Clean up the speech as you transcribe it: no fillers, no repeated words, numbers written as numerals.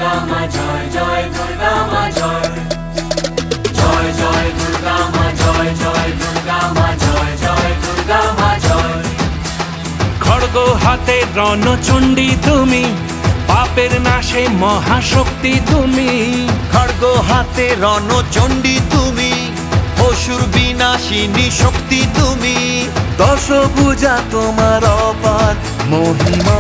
দুর্গা মা জয় জয় দুর্গা মা জয় জয় জয় দুর্গা মা জয় জয় দুর্গা মা জয় জয় দুর্গা মা জয়। খড়গ হাতে রণচণ্ডী তুমি, পাপের নাশে মহাশক্তি তুমি। খড়গ হাতে রণচণ্ডী তুমি, অসুর বিনাশিনী শক্তি তুমি। দশভুজা তোমার অপার মহিমা।